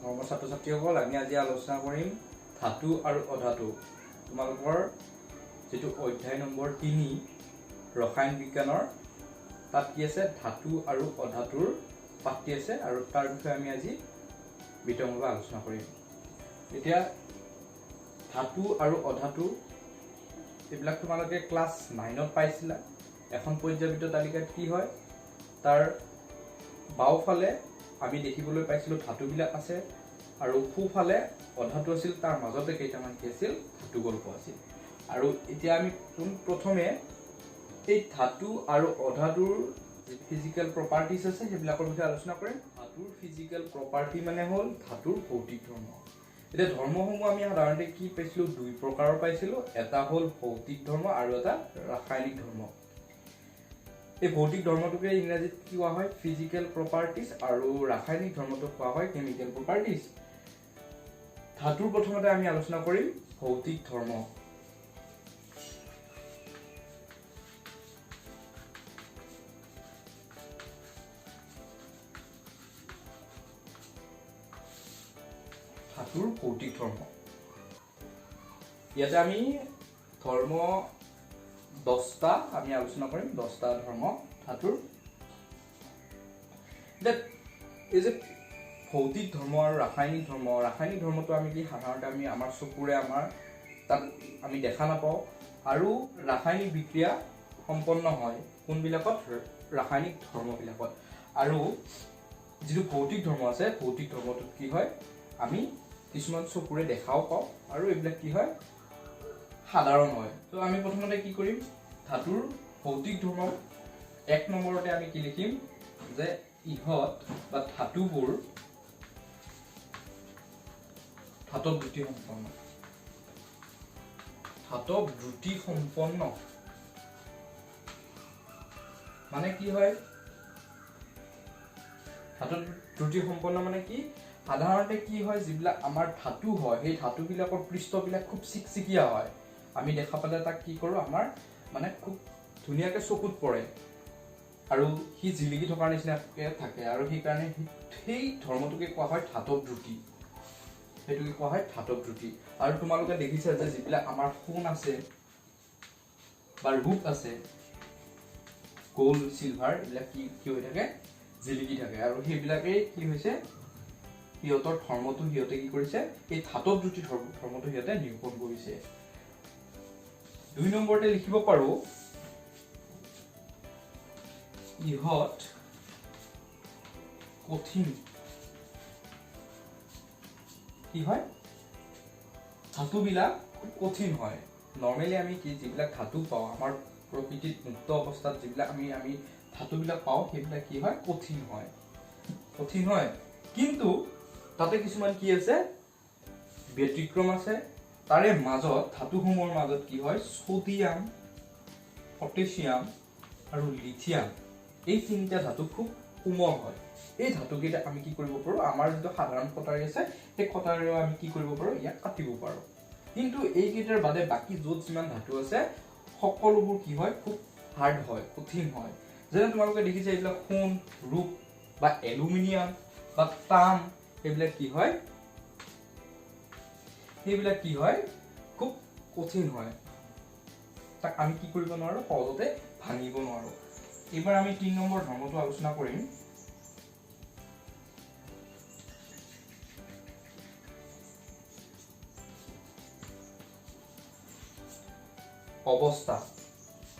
মৰমৰ ছাত্ৰ ছাত্ৰীসকল, আমি আজি আলোচনা কৰিম ধাতু আৰু অধাতু। তোমালোকৰ যেটো অধ্যায় নম্বৰ 3 ৰসায়ন বিজ্ঞানৰ তাত কি আছে ধাতু আৰু অধাতুৰ পাঠটি আছে আৰু তাৰ বিষয়ে আমি আজি বিতংভাৱে আলোচনা কৰিম। এতিয়া ধাতু আৰু অধাতু এইবিলাক তোমালোকে ক্লাস 9ত পাইছিলা। এখন পৰ্যায়বৃত্ত তালিকাত কি হয় তাৰ বাওফালে আমি দেখিবলৈ পাইছিলো ধাতুবিলাক আছে আৰু সোঁফালে অধাতু আছিল, তাৰ মাজতে কেইটামান কি আছিল ধাতু গল্প আছিল। আৰু এতিয়া আমি প্ৰথমে এই ধাতু আৰু অধাতুৰ যে ফিজিক্যাল প্ৰপাৰ্টিজ আছে সেইবিলাকৰ বিষয়ে আলোচনা কৰিম। ধাতুৰ ফিজিক্যাল প্ৰপাৰ্টি মানে হ'ল ধাতুৰ ভৌতিক ধৰ্ম। এতিয়া ধৰ্মসমূহ আমি সাধাৰণতে কি পাইছিলো দুই প্ৰকাৰৰ পাইছিলো, এটা হ'ল ভৌতিক ধৰ্ম আৰু এটা ৰাসায়নিক ধৰ্ম। এই ভৌতিক ধৰ্মটোকে ইংৰাজীত কি কোৱা হয় ফিজিক্যাল প্ৰপাৰ্টিজ আৰু ৰাসায়নিক ধৰ্মটোক কোৱা হয় কেমিক্যাল প্ৰপাৰ্টিজ। ধাতুৰ প্ৰথমতে আমি আলোচনা কৰিম ভৌতিক ধৰ্ম। ধাতুৰ ভৌতিক ধৰ্ম, ইয়াতে আমি ধৰ্ম 10টা আমি আলোচনা কৰিম, 10টা ধৰ্ম ধাতুৰ। এই যে ভৌতিক ধৰ্ম আৰু ৰাসায়নিক ধৰ্ম, ৰাসায়নিক ধৰ্মটো আমি কি সাধাৰণতে আমি আমাৰ চকুৰে আমাৰ তাত আমি দেখা নাপাওঁ আৰু ৰাসায়নিক বিক্ৰিয়া সম্পন্ন হয় কোনবিলাকত ৰাসায়নিক ধৰ্মবিলাকত। আৰু যিটো ভৌতিক ধৰ্ম আছে ভৌতিক ধৰ্মটোত কি হয় আমি কিছুমান চকুৰে দেখাও পাওঁ আৰু এইবিলাক কি হয় সাধাৰণ হয়। তো আমি প্ৰথমতে কি কৰিম ধাতুৰ ভৌতিক ধৰ্ম 1 নম্বৰতে আমি কি লিখিম যে ইহত বা ধাতুবোৰ ধাতব দ্ৰুতি সম্পন্ন। ধাতব দ্ৰুতি সম্পন্ন মানে কি হয় ধাতব দ্ৰুতি সম্পন্ন মানে কি সাধাৰণতে কি হয় যিবিলাক আমাৰ ধাতু হয় সেই ধাতুবিলাকৰ পৃষ্ঠবিলাক খুব চিকচিকিয়া হয়। আমি দেখা পালে তাক কি কৰো আমাৰ মানে খুব ধুনীয়াকৈ চকুত পৰে আৰু সি জিলিকি থকাৰ নিচিনাকৈ থাকে আৰু সেইকাৰণে সেই ধৰ্মটোকে কোৱা হয় ধাতব দ্ৰুতি। সেইটোকে কোৱা হয় ধাতব দ্ৰুতি। আৰু তোমালোকে দেখিছা যে যিবিলাক আমাৰ সোণ আছে বা ৰূপ আছে গোল্ড সিলভাৰ এইবিলাক কি হৈ থাকে জিলিকি থাকে আৰু সেইবিলাকেই কি হৈছে সিহঁতৰ ধৰ্মটো সিহঁতে কি কৰিছে এই ধাতব দ্ৰুতি ধৰ্মটো সিহঁতে নিৰূপণ কৰিছে। 2 নম্বৰতে লিখিব পাৰো ইহত কঠিন। কি হয় ধাতুবিলাক খুব কঠিন হয়। নৰ্মেলি আমি কি যিবিলাক ধাতু পাওঁ আমাৰ প্ৰকৃতিত মুক্ত অৱস্থাত যিবিলাক আমি ধাতুবিলাক পাওঁ সেইবিলাক কি হয় কঠিন হয়, কঠিন হয়। কিন্তু তাতে কিছুমান কি আছে ব্যতিক্ৰম আছে। তাৰে মাজত ধাতুসমূহৰ মাজত কি হয় সোডিয়াম, পটাছিয়াম আৰু লিথিয়াম এই 3টা ধাতু খুব কোমল হয়। এই ধাতুকেইটা আমি কি কৰিব পাৰো আমাৰ যিটো সাধাৰণ কটাৰী আছে সেই কটাৰীৰে আমি কি কৰিব পাৰো ইয়াক কাটিব পাৰো। কিন্তু এইকেইটাৰ বাদে বাকি য'ত যিমান ধাতু আছে সকলোবোৰ কি হয় খুব হাৰ্ড হয়, কঠিন হয়। যেনে তোমালোকে দেখিছা এইবিলাক সোণ, ৰূপ বা এলুমিনিয়াম বা তাম এইবিলাক কি হয় সেইবিলাক কি হয় খুব কঠিন হয়, তাক আমি কি কৰিব নোৱাৰো সহজতে ভাঙিব নোৱাৰো। এইবাৰ আমি 3 নম্বৰ ধৰ্মটো আলোচনা কৰিম অৱস্থা।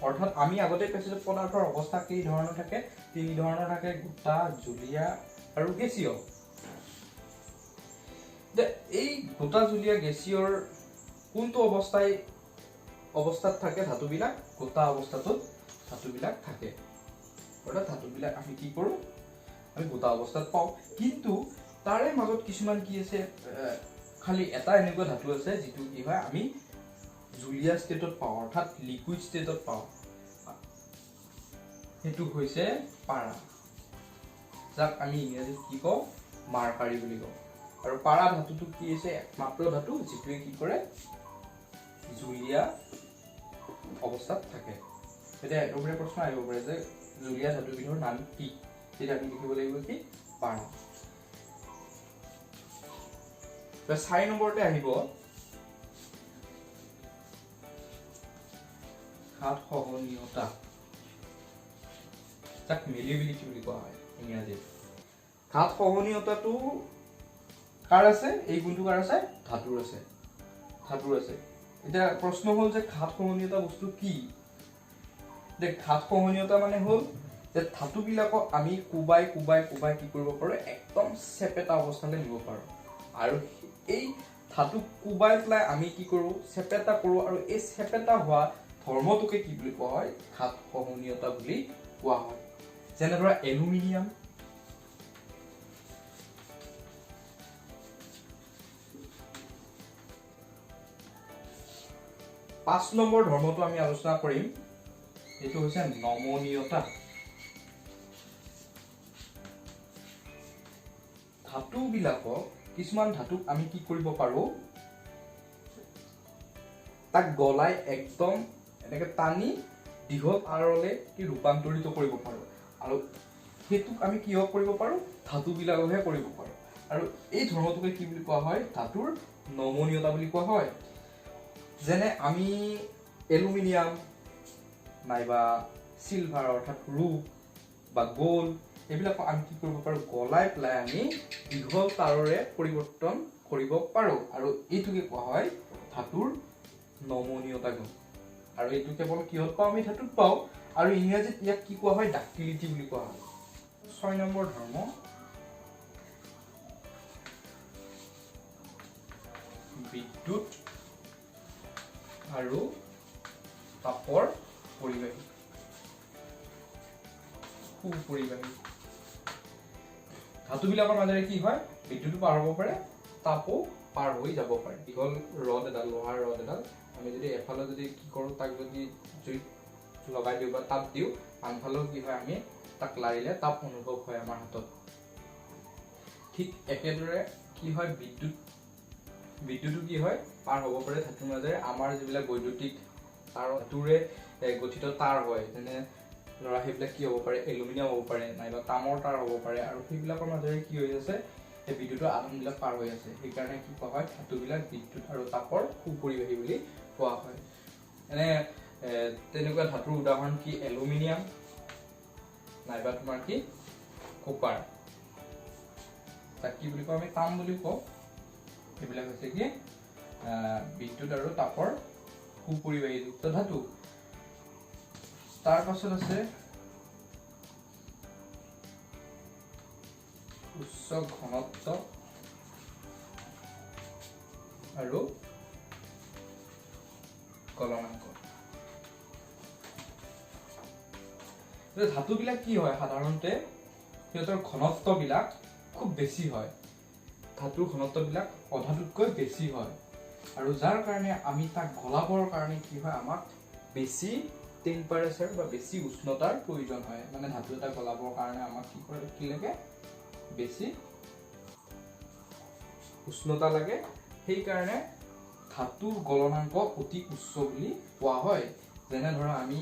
অৰ্থাৎ আমি আগতে পাইছিলো পদাৰ্থৰ অৱস্থা কেই ধৰণৰ থাকে 3 ধৰণৰ থাকে, গোটা, জুলীয়া আৰু গেছীয়। এই গোটা, জুলীয়া, গেছীয়ৰ কোনটো অৱস্থাত থাকে ধাতুবিলাক গোটা অৱস্থাটোত ধাতুবিলাক থাকে। অৰ্থাৎ ধাতুবিলাক আমি কি কৰো আমি গোটা অৱস্থাত পাওঁ। কিন্তু তাৰে মাজত কিছুমান কি আছে খালি এটা এনেকুৱা ধাতু আছে যিটো কি হয় আমি জুলীয়া ষ্টেটত পাওঁ অৰ্থাৎ লিকুইড ষ্টেটত পাওঁ। সেইটো হৈছে পাৰা, যাক আমি ইংৰাজীত কি কওঁ মাৰ্কাৰী বুলি কওঁ। আৰু পাৰা ধাতুটো কি আছে একমাত্ৰ ধাতু যিটোৱে কি কৰে জুলীয়া অৱস্থাত থাকে। এতিয়া একেবাৰে প্ৰশ্ন আহিব পাৰে যে জুলীয়া ধাতুবিধৰ নাম কি, তেতিয়া আমি লিখিব লাগিব কি পাৰা। 4 নম্বৰতে আহিব ঘাত সহনীয়তা, যাক মেলিবিলিটি বুলি কোৱা হয় ইংৰাজীত। ঘাত সহনীয়তাটো কাৰ আছে? এই গুণটো কাৰ আছে? ধাতুৰ আছে। এতিয়া প্ৰশ্ন হ'ল যে ঘাত সহনীয়তা বস্তু কি? ঘাত সহনীয়তা মানে হ'ল যে ধাতুবিলাকক আমি কোবাই কি কৰিব পাৰোঁ, একদম চেপেটা অৱস্থালৈ নিব পাৰোঁ। আৰু এই ধাতু কোবাই পেলাই আমি কি কৰোঁ, চেপেটা কৰোঁ, আৰু এই চেপেটা হোৱা ধৰ্মটোকে কি বুলি কোৱা হয়? ঘাত সহনীয়তা বুলি কোৱা হয়। যেনে ধৰা এলুমিনিয়াম, 5 নম্বৰ ধৰ্মটো আমি আলোচনা কৰিম, এইটো হৈছে নমনীয়তা। ধাতুবিলাকক, কিছুমান ধাতুক আমি কি কৰিব পাৰোঁ, তাক গলাই একদম এনেকে টানি দীঘল আৰলে কি ৰূপান্তৰিত কৰিব পাৰোঁ, আৰু সেইটোক আমি কিহক কৰিব পাৰোঁ? ধাতুবিলাককহে কৰিব পাৰোঁ। আৰু এই ধৰ্মটোকে কি বুলি কোৱা হয়? ধাতুৰ নমনীয়তা বুলি কোৱা হয়। যেনে আমি এলুমিনিয়াম নাইবা চিলভাৰ অৰ্থাৎ ৰূপ বা গোল্ড, এইবিলাক আমি কি কৰিব পাৰোঁ? গলাই পেলাই আমি দীঘল তাৰেৰে পৰিৱৰ্তন কৰিব পাৰোঁ, আৰু এইটোকে কোৱা হয় ধাতুৰ নমনীয়তা গুণ। আৰু এইটো কেৱল কিহত পাওঁ? আমি ধাতুত পাওঁ। আৰু ইংৰাজীত ইয়াক কি কোৱা হয়? ডাক্টিলিটি বুলি কোৱা হয়। 6 নম্বৰ ধৰ্ম বিদ্যুৎ আৰু তাপৰ পৰিবাহী, সুপৰিবাহী। ধাতুবিলাকৰ মাজেৰে কি হয়? বিদ্যুতো পাৰ হ'ব পাৰে, তাপো পাৰ হৈ যাব পাৰে। দীঘল ৰড এডাল, লোহাৰ ৰড এডাল আমি যদি এফালে যদি কি কৰোঁ, তাক যদি জুইত লগাই দিওঁ বা তাপ দিওঁ, আনফালেও কি হয়? আমি তাক লাৰিলে তাপ অনুভৱ হয় আমাৰ হাতত। ঠিক একেদৰে কি হয়? বিদ্যুতো কি হয়? পাৰ হ'ব পাৰে ধাতুৰ মাজেৰে। আমাৰ যিবিলাক বৈদ্যুতিক ধাতুৰে গঠিত তাঁৰ হয়, যেনে ধৰা সেইবিলাক কি হ'ব পাৰে? এলুমিনিয়াম হ'ব পাৰে, নাইবা তামৰ তাঁৰ হ'ব পাৰে, আৰু সেইবিলাকৰ মাজেৰে কি হৈ আছে? এই বিদ্যুতৰ আধানবিলাক পাৰ হৈ আছে। সেইকাৰণে কি কোৱা হয়? ধাতুবিলাক বিদ্যুৎ আৰু তাপৰ সুপৰিবাহী বুলি কোৱা হয়। এনে তেনেকুৱা ধাতুৰ উদাহৰণ কি? এলুমিনিয়াম নাইবা তোমাৰ কি? কপাৰ। তাক কি বুলি কওঁ? আমি তাম বুলি কওঁ। সেইবিলাক হৈছে কি? বিদ্যুৎ আৰু তাপৰ সুপৰিবাহীযুক্ত ধাতু। তাৰ পাছত আছে উচ্চ ঘনত্ব আৰু গলনাংক। ধাতুবিলাক কি হয়? সাধাৰণতে সিহঁতৰ ঘনত্ববিলাক খুব বেছি হয়। ধাতুৰ ঘনত্ববিলাক অধাতুতকৈ বেছি হয়, আৰু যাৰ কাৰণে আমি তাক গলাবৰ কাৰণে কি হয়? আমাক বেছি টেম্পাৰেচাৰ বা বেছি উষ্ণতাৰ প্ৰয়োজন হয়। মানে ধাতু এটা গলাবৰ কাৰণে আমাক কি লাগে? বেছি উষ্ণতা লাগে। সেইকাৰণে ধাতুৰ গলনাংক অতি উচ্চ বুলি কোৱা হয়। যেনে ধৰা আমি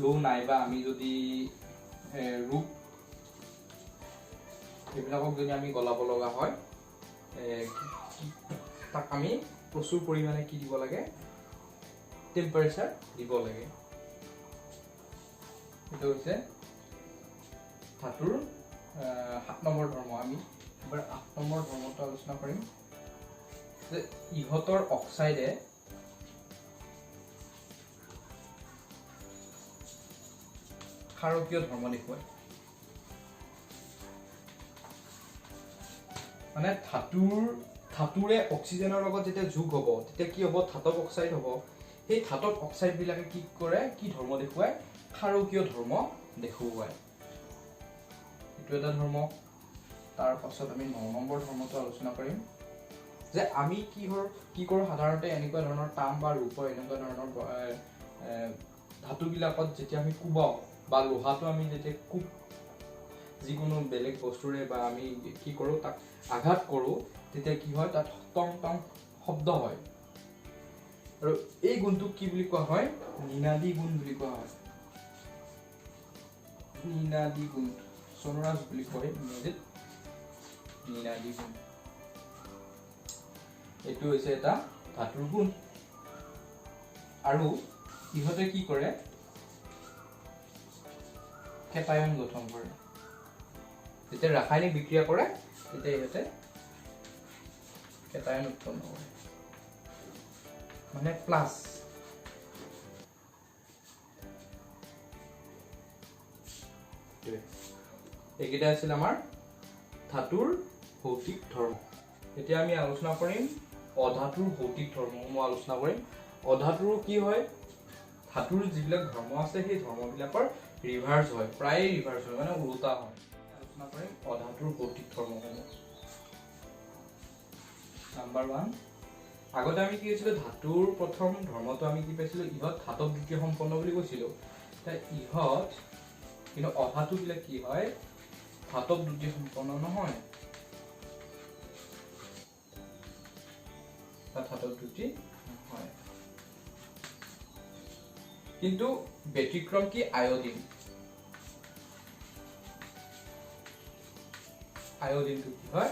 লো নাইবা আমি যদি ৰূপ, এইবিলাকক যদি আমি গলাব লগা হয়, তাক আমি প্ৰচুৰ পৰিমাণে কি দিব লাগে? টেম্পাৰেচাৰ দিব লাগে। এইটো হৈছে ধাতুৰ 7 নম্বৰ ধৰ্ম। আমি এবাৰ 8 নম্বৰ ধৰ্মটো আলোচনা কৰিম, যে ইহঁতৰ অক্সাইডে ক্ষাৰকীয় ধৰ্ম দেখুৱায়। মানে ধাতুৰে অক্সিজেনৰ লগত যেতিয়া যোগ হ'ব, তেতিয়া কি হ'ব? ধাতব অক্সাইড হ'ব। সেই ধাতব অক্সাইডবিলাকে কি কৰে? কি ধৰ্ম দেখুৱায়? ক্ষাৰকীয় ধৰ্ম দেখুৱায়। এইটো এটা ধৰ্ম। তাৰ পাছত আমি 9 নম্বৰ ধৰ্মটো আলোচনা কৰিম, যে আমি কি কৰোঁ? সাধাৰণতে এনেকুৱা ধৰণৰ তাম বা ৰূপৰ এনেকুৱা ধৰণৰ ধাতুবিলাকত যেতিয়া আমি কোবাওঁ, বা লোহাটো আমি যেতিয়া যিকোনো বেলেগ বস্তুৰে বা আমি কি কৰোঁ? তাক আঘাত কৰোঁ, তেতিয়া কি হয়? তাত টং টং শব্দ হয়। আৰু এই গুণটোক কি বুলি কোৱা হয়? নিনাদী গুণ বুলি কোৱা হয়। নিনাদী গুণ। অক্সনোৰাছ বুলি কয় ইংৰাজীত নিনাদি গুণ। এইটো হৈছে এটা ধাতুৰ গুণ। আৰু ইহঁতে কি কৰে, কেটায়ন গঠন কৰে। যেতিয়া ৰাসায়নিক বিক্ৰিয়া কৰে তেতিয়া ইহঁতে কেটায়ন উৎপন্ন কৰে, মানে প্লাছ। এইকেইটা আছিল আমাৰ ধাতুৰ ভৌতিক ধৰ্ম। এতিয়া আমি আলোচনা কৰিম অধাতুৰ ভৌতিক ধৰ্মসমূহ আলোচনা কৰিম। অধাতুৰ কি হয়, ধাতুৰ যিবিলাক ধৰ্ম আছে সেই ধৰ্মবিলাকৰ ৰিভাৰ্চ হয়, প্ৰায় ৰিভাৰ্চ হয়, মানে উল্টা হয়। আলোচনা কৰিম অধাতুৰ ভৌতিক ধৰ্মসমূহ। নাম্বাৰ 1, আগতে আমি কি কৈছিলো, ধাতুৰ প্ৰথম ধৰ্মটো আমি কি পাইছিলো, ইহঁত ধাতৱ দ্বিতীয় সম্পন্ন বুলি কৈছিলো। ইহঁত কিন্তু অধাতু বিলাক কি হয়, ধাতৱ দ্বিতীয় সম্পন্ন নহয়, ধাতৱ দ্বিতীয় নহয়। কিন্তু ব্যতিক্ৰম কি, আয়োডিন। আয়োডিনটো কি হয়,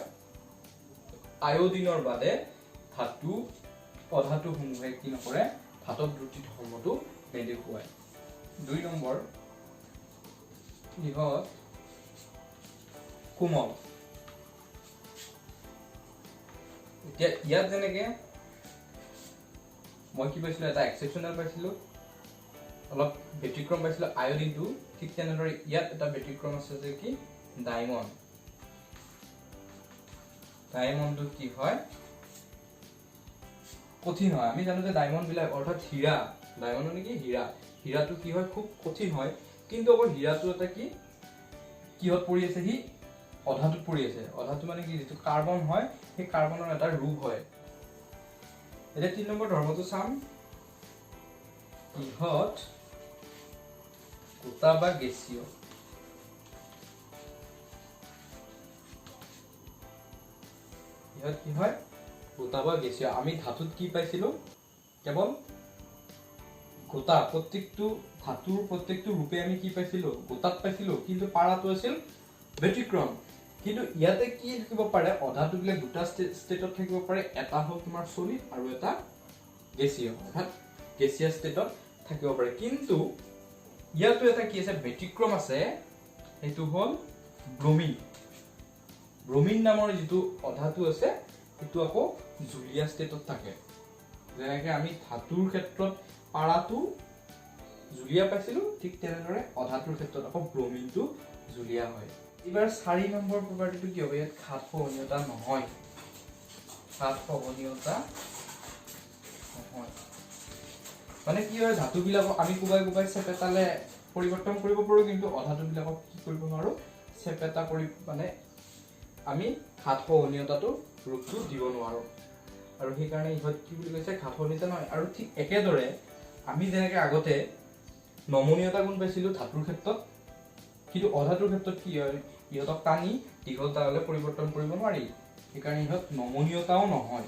আয়োডিনৰ বাদে ধাতু অধাতু সমূহে কি নকৰে, ধাতৱ দ্বিতীয় ধৰ্মটো নেদেখুৱায়। 2 নম্বৰ, ইহঁত কোমল। এতিয়া ইয়াত যেনেকে মই কি পাইছিলো, এটা এক্সেপশ্যনেল পাইছিলো, অলপ ব্যতিক্ৰম পাইছিলো আয়োডিনটো, ঠিক তেনেদৰে ইয়াত এটা ব্যতিক্ৰম আছে যে কি, ডায়মণ্ড। ডায়মণ্ডটো কি হয়, কঠিন হয়। আমি জানো যে ডায়মণ্ড বিলাক অৰ্থাৎ হীৰা, ডায়মণ্ড মানে কি হীৰা, হীৰাটো কি হয়, খুব কঠিন হয়। কিন্তু আকৌ হীৰাটো এটা কি, কিহত পৰি আছে, সি অধাতুত পৰি আছে। অধাতু মানে কি, যিটো কাৰ্বন হয় সেই কাৰ্বনৰ এটা ৰূপ হয়। এতিয়া 3 নম্বৰ ধৰ্মটো চাম, ইহঁত গোটা বা গেছীয়। ইহঁত কি হয়, গোটা বা গেছীয়। আমি ধাতুত কি পাইছিলো, কেৱল গোটা, প্ৰত্যেকটো ধাতুৰ প্ৰত্যেকটো ৰূপে আমি কি পাইছিলো, গোটাত পাইছিলো, কিন্তু পাৰাটো আছিল ব্যতিক্ৰম। কিন্তু ইয়াতে কি থাকিব পাৰে, অধাতু বিলাক দুটা ষ্টেটত থাকিব পাৰে, এটা হ'ল তোমাৰ সলিড আৰু এটা গেছীয়, অৰ্থাৎ গেছীয় ষ্টেটত থাকিব পাৰে। কিন্তু ইয়াতো এটা কি আছে, ব্যতিক্ৰম আছে, সেইটো হ'ল ব্ৰমিন। ব্ৰমিন নামৰ যিটো অধাতু আছে সেইটো আকৌ জুলীয়া ষ্টেটত থাকে। যেনেকে আমি ধাতুৰ ক্ষেত্ৰত পাৰাটো জুলীয়া পাইছিলো, ঠিক তেনেদৰে অধাতুৰ ক্ষেত্ৰত আকৌ ব্ৰমিনটো জুলীয়া হয়। এইবাৰ 4 নম্বৰ প্ৰপাৰ্টিটো কি হ'ব, ইয়াত ঘাত সহনীয়তা নহয়, ঘাত সহনীয়তা নহয়। মানে কি হয়, ধাতু বিলাকক আমি কোবাই কোবাই চেপেটালে পৰিৱৰ্তন কৰিব পাৰো, কিন্তু অধাতু বিলাকক কি কৰিব নোৱাৰো, চেপেটা কৰি মানে আমি ঘাত সহনীয়তাটো ৰূপটো দিব নোৱাৰো। আৰু সেইকাৰণে ইহঁত কি বুলি কৈছে, ঘাত সহনীয়তা নহয়। আৰু ঠিক একেদৰে আমি যেনেকে আগতে নমনীয়তা গুণ পাইছিলো ধাতুৰ ক্ষেত্ৰত, কিন্তু অধাতুৰ ক্ষেত্ৰত কি হয়, ইহঁতক টানি দীঘল তাললৈ পৰিৱৰ্তন কৰিব নোৱাৰি, সেইকাৰণে ইহঁত নমনীয়তাও নহয়।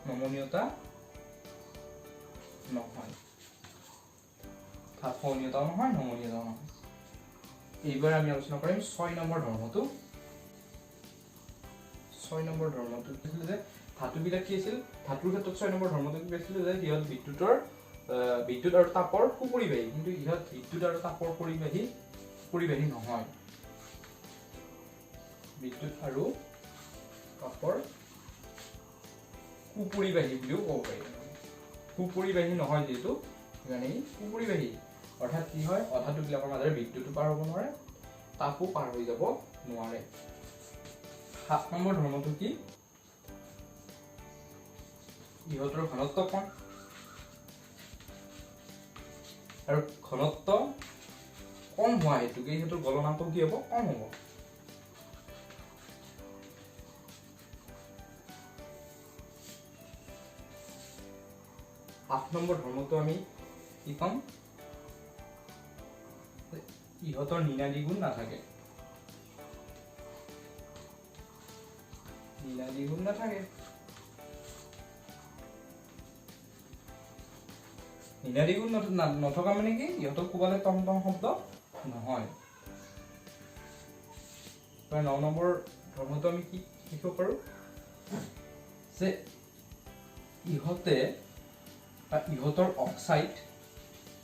নমনীয়তা নহয়, ঘাত সহনীয়তাও নহয়, নমনীয়তাও নহয়। এইবাৰ আমি আলোচনা কৰিম 6 নম্বৰ ধৰ্মটো। 6 নম্বৰ ধৰ্মটো কি আছিল, যে ধাতুবিলাক কি আছিল, ধাতুৰ ক্ষেত্ৰত 6 নম্বৰ ধৰ্মটো কি পাইছিলো, যে ইহঁত বিদ্যুৎ আৰু তাপৰ সুপৰিবাহী, কিন্তু ইহঁত বিদ্যুৎ আৰু তাপৰ পৰিবাহী নহয়। বিদ্যুৎ আৰু তাপৰ সুপৰিবাহী বুলিও ক'ব পাৰি। সুপৰিবাহী নহয় যিহেতু, সেইকাৰণে সুপৰিবাহী। অৰ্থাৎ কি হয়, অধাতু বিলাকৰ মাজেৰে বিদ্যুৎও পাৰ হ'ব নোৱাৰে, তাপো পাৰ হৈ যাব নোৱাৰে। 7 নম্বৰ ধৰ্মটো কি, ইহঁতৰ ঘনত্ব কম। আৰু ঘনত্ব কম হোৱা হেতুকে ইহঁতৰ গলনাঙ্ক কি হ'ব, কম হ'ব। আঠ নম্বৰ ধৰ্মটো আমি কি কম, ইহঁতৰ নিনাদি গুণ নাথাকে। নিনাদি গুণ নাথাকে। নিনাদি গুণ নথকা মানে কি, ইহঁতক কোবালে টম টম শব্দ নহয়। 9 নম্বৰ ধৰ্মটো আমি কি লিখিব পাৰোঁ যে ইহঁতে বা ইহঁতৰ অক্সাইড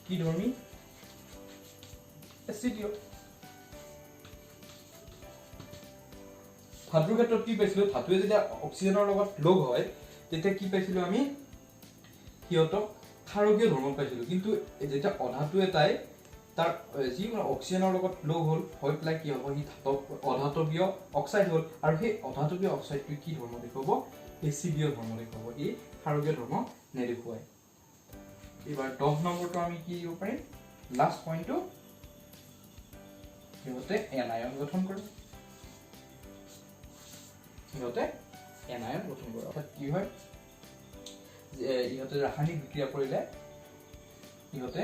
কি ধৰ্মী এচিডীয়। ধাতুৰ ক্ষেত্ৰত কি পাইছিলোঁ, ধাতুৱে যেতিয়া অক্সিজেনৰ লগত লগ হয় তেতিয়া কি পাইছিলোঁ আমি, সিহঁতক ক্ষাৰকীয় ধৰ্ম পাইছিলোঁ। কিন্তু যেতিয়া অধাতু এটাই তাৰ যিকোনো অক্সিজেনৰ লগত লগ হ'ল হৈ পেলাই কি হ'ব, সি অধাতৱীয় অক্সাইড হ'ল, আৰু সেই অধাতৱীয় অক্সাইডটোৱে কি ধৰ্ম দেখুৱাব, এচিডীয় ধৰ্ম দেখুৱাব, ই ক্ষাৰকীয় ধৰ্ম নেদেখুৱায়। এইবাৰ 10 নম্বৰটো আমি কি দিব পাৰিম, লাষ্ট পইণ্টটো, সিহঁতে এনায়ন গঠন কৰে। সিহঁতে এনায়ন গঠন কৰে, অৰ্থাৎ কি হয়, ইহঁতে ৰাসায়নিক বিক্ৰিয়া কৰিলে ইহঁতে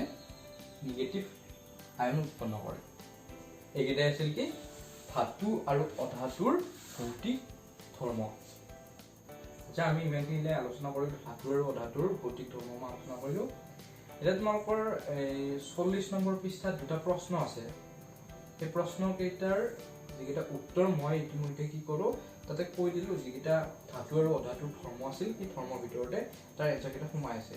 নিগেটিভ আয়ন উৎপন্ন কৰে। এইকেইটাই আছিল কি, ধাতু আৰু অধাতুৰ ভৌতিক ধৰ্ম। আচ্ছা, আমি ইমানখিনিলে আলোচনা কৰিলোঁ ধাতু আৰু অধাতুৰ ভৌতিক ধৰ্ম মই আলোচনা কৰিলোঁ। এতিয়া তোমালোকৰ 40 নম্বৰ পৃষ্ঠাত দুটা প্ৰশ্ন আছে। সেই প্ৰশ্নকেইটাৰ যিকেইটা উত্তৰ মই ইতিমধ্যে কি কৰোঁ, তাতে কৈ দিলোঁ যিকেইটা ধাতু আৰু অধাতুৰ ধৰ্ম আছিল সেই ধৰ্মৰ ভিতৰতে তাৰ এনচাৰকেইটা সোমাই আছে।